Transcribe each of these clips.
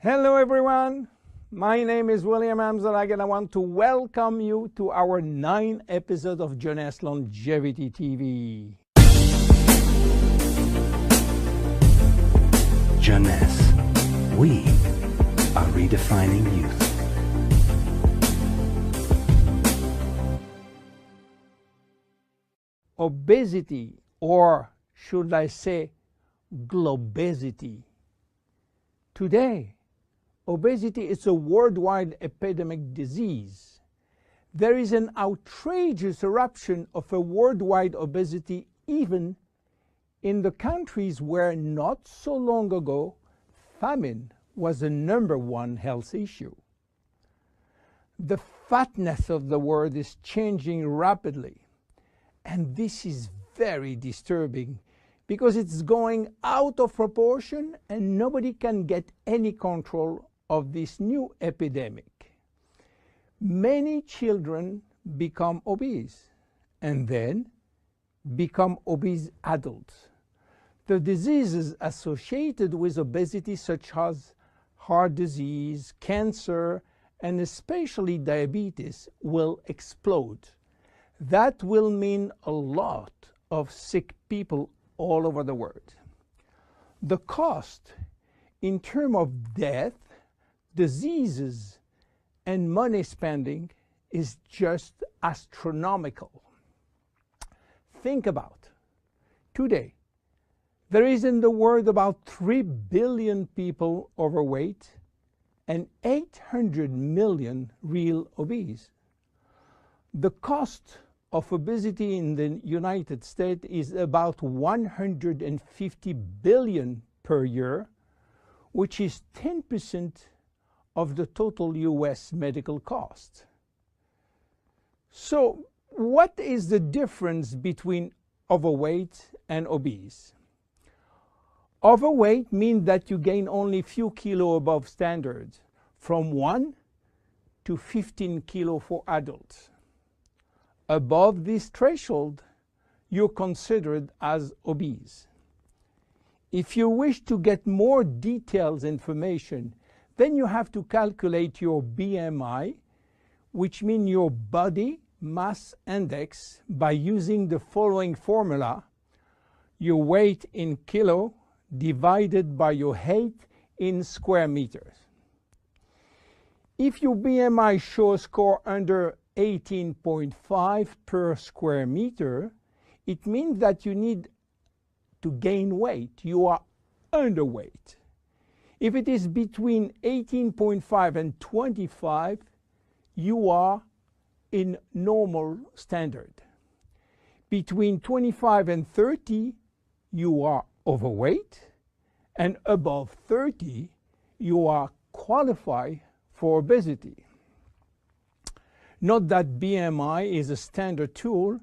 Hello everyone, my name is William Amzalag and I want to welcome you to our 9th episode of Jeunesse Longevity TV. Jeunesse, we are redefining youth. Obesity, or should I say globesity. Today, obesity is a worldwide epidemic disease. There is an outrageous eruption of a worldwide obesity even in the countries where not so long ago famine was the #1 health issue. The fatness of the world is changing rapidly, and this is very disturbing because it's going out of proportion and nobody can get any control of this new epidemic. Many children become obese and then become obese adults. The diseases associated with obesity, such as heart disease, cancer, and especially diabetes, will explode. That will mean a lot of sick people all over the world. The cost in terms of death, diseases, and money spending is just astronomical. Think about today. There is in the world about 3 billion people overweight and 800 million real obese. The cost of obesity in the United States is about 150 billion per year, which is 10% of the total US medical cost. So what is the difference between overweight and obese? Overweight means that you gain only few kilos above standard, from 1 to 15 kilos for adults. Above this threshold, you're considered as obese. If you wish to get more detailed information, then you have to calculate your BMI, which means your body mass index, by using the following formula: your weight in kilo divided by your height in square meters. If your BMI shows score under 18.5 per square meter, it means that you need to gain weight. You are underweight. If it is between 18.5 and 25, you are in normal standard. Between 25 and 30, you are overweight, and above 30, you are qualified for obesity. Note that BMI is a standard tool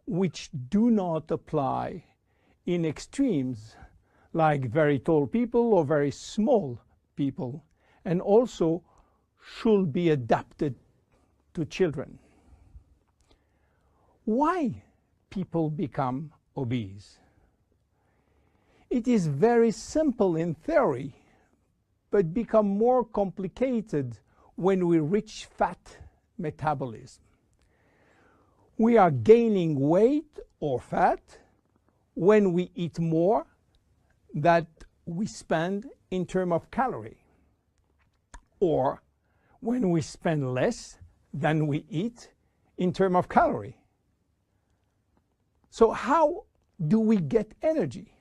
which do not apply in extremes like very tall people or very small people, and also should be adapted to children. Why people become obese? It is very simple in theory, but become more complicated when we reach fat metabolism. We are gaining weight or fat when we eat more that we spend in terms of calorie, or when we spend less than we eat in terms of calorie. So how do we get energy?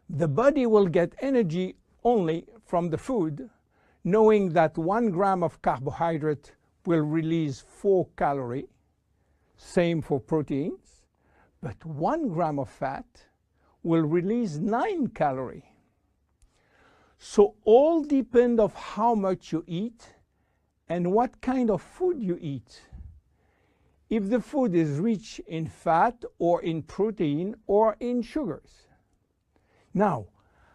The body will get energy only from the food, knowing that 1 gram of carbohydrate will release 4 calories, same for proteins, but 1 gram of fat will release 9 calories. So all depend on how much you eat and what kind of food you eat. If the food is rich in fat or in protein or in sugars. Now,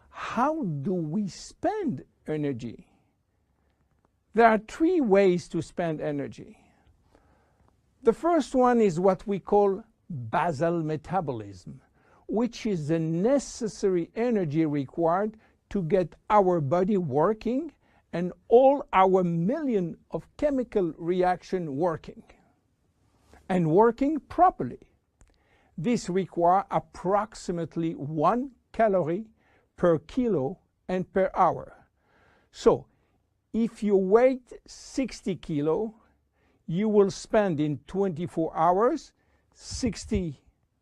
how do we spend energy? There are 3 ways to spend energy. The first one is what we call basal metabolism, which is the necessary energy required to get our body working and all our million of chemical reaction working and working properly. This requires approximately 1 calorie per kilo and per hour. So if you weigh 60 kilo, you will spend in 24 hours 60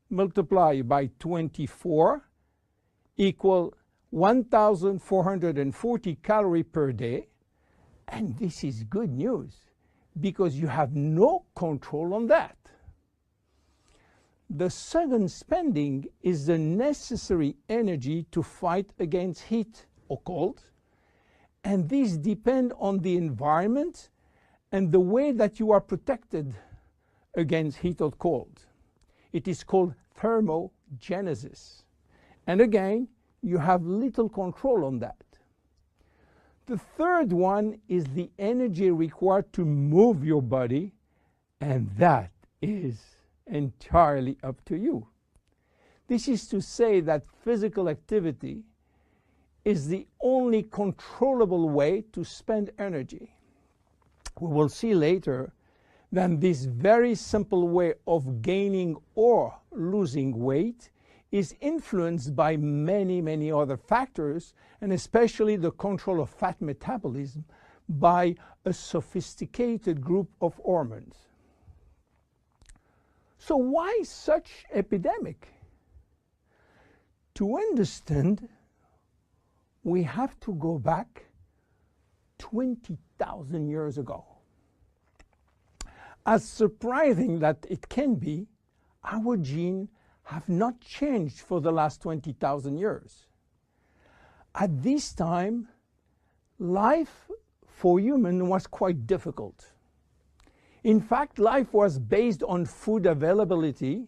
multiplied by 24 equal 1,440 calories per day. And this is good news because you have no control on that. The second spending is the necessary energy to fight against heat or cold. And these depend on the environment and the way that you are protected against heat or cold. It is called thermogenesis. And again, you have little control on that. The third one is the energy required to move your body, and that is entirely up to you. This is to say that physical activity is the only controllable way to spend energy. We will see later that this very simple way of gaining or losing weight is influenced by many, many other factors, and especially the control of fat metabolism by a sophisticated group of hormones. So why such epidemic? To understand, we have to go back 20,000 years ago. As surprising that it can be, our genes have not changed for the last 20,000 years. At this time, life for humans was quite difficult. In fact, life was based on food availability,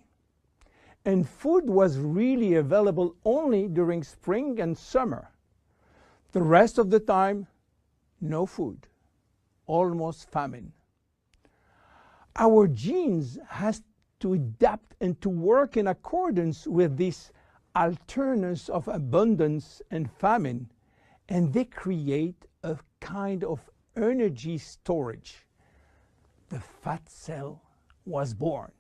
and food was really available only during spring and summer. The rest of the time, no food, almost famine. Our genes has to adapt and to work in accordance with this alternance of abundance and famine, and they create a kind of energy storage. The fat cell was born.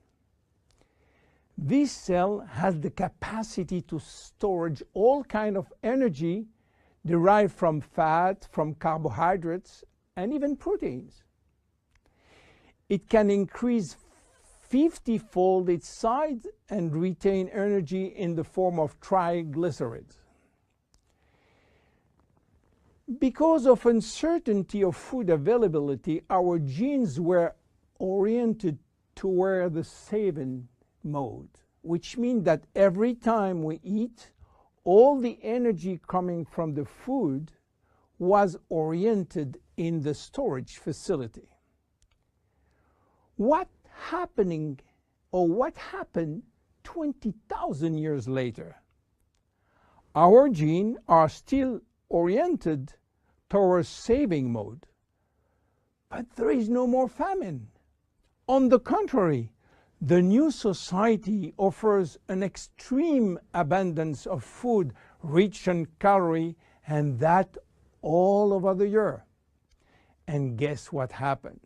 This cell has the capacity to storage all kind of energy derived from fat, from carbohydrates, and even proteins. It can increase 50-fold its size and retain energy in the form of triglycerides. Because of uncertainty of food availability, our genes were oriented toward the saving mode, which means that every time we eat, all the energy coming from the food was oriented in the storage facility. What happened 20,000 years later? Our genes are still oriented towards saving mode, but there is no more famine. On the contrary, the new society offers an extreme abundance of food rich in calories, and that all over the year. And guess what happened?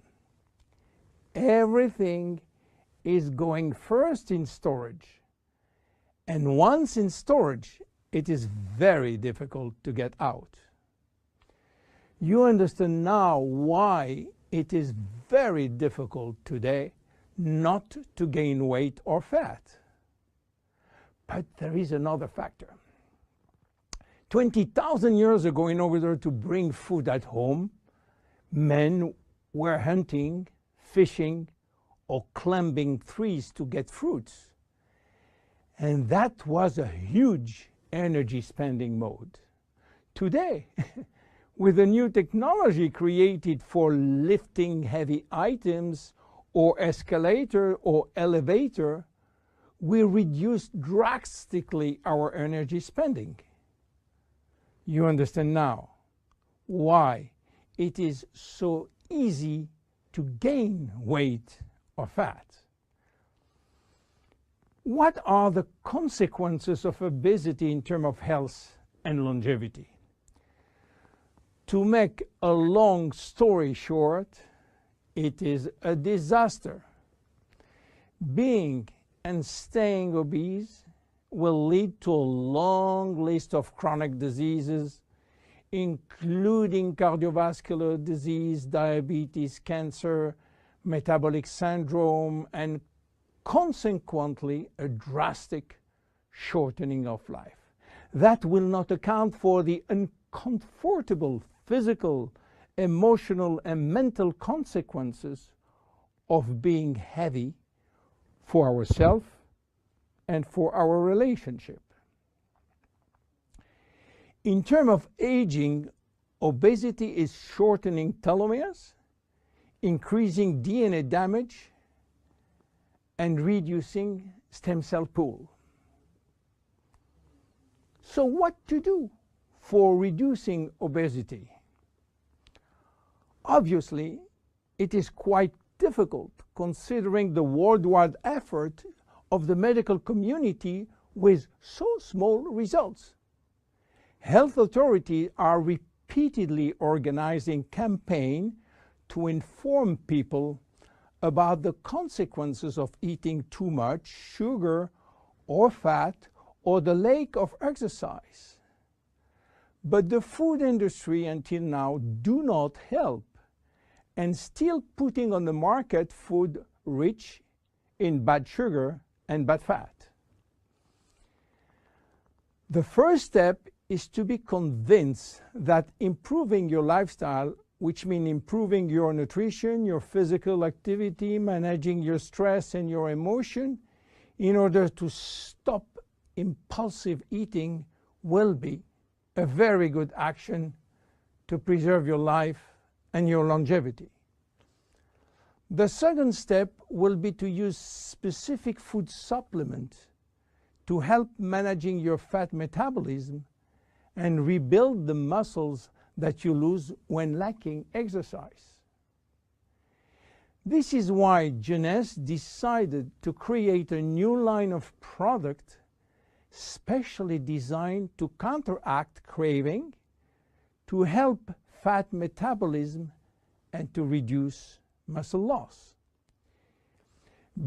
Everything is going first in storage. And once in storage, it is very difficult to get out. You understand now why it is very difficult today not to gain weight or fat. But there is another factor. 20,000 years ago, in order to bring food at home, men were hunting, fishing, or climbing trees to get fruits. And that was a huge energy spending mode. Today, with a new technology created for lifting heavy items or escalator or elevator, we reduce drastically our energy spending. You understand now why it is so easy to gain weight or fat. What are the consequences of obesity in terms of health and longevity? To make a long story short, it is a disaster. Being and staying obese will lead to a long list of chronic diseases, including cardiovascular disease, diabetes, cancer, metabolic syndrome, and consequently a drastic shortening of life. That will not account for the uncomfortable physical, emotional, and mental consequences of being heavy for ourselves and for our relationship. In terms of aging, obesity is shortening telomeres, increasing DNA damage, and reducing stem cell pool. So what to do for reducing obesity? Obviously, it is quite difficult considering the worldwide effort of the medical community with so small results. Health authorities are repeatedly organizing campaigns to inform people about the consequences of eating too much sugar or fat or the lack of exercise. But the food industry until now do not help and still putting on the market food rich in bad sugar and bad fat. The first step is to be convinced that improving your lifestyle, which means improving your nutrition, your physical activity, managing your stress and your emotion, in order to stop impulsive eating, will be a very good action to preserve your life and your longevity. The second step will be to use specific food supplements to help managing your fat metabolism and rebuild the muscles that you lose when lacking exercise. This is why Jeunesse decided to create a new line of product specially designed to counteract craving, to help fat metabolism, and to reduce muscle loss.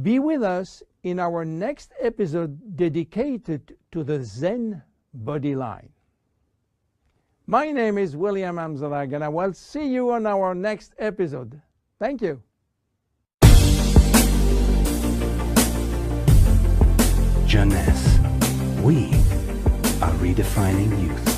Be with us in our next episode dedicated to the Zen Body line. My name is William Amzalag, and I will see you on our next episode. Thank you. Jeunesse. We are redefining youth.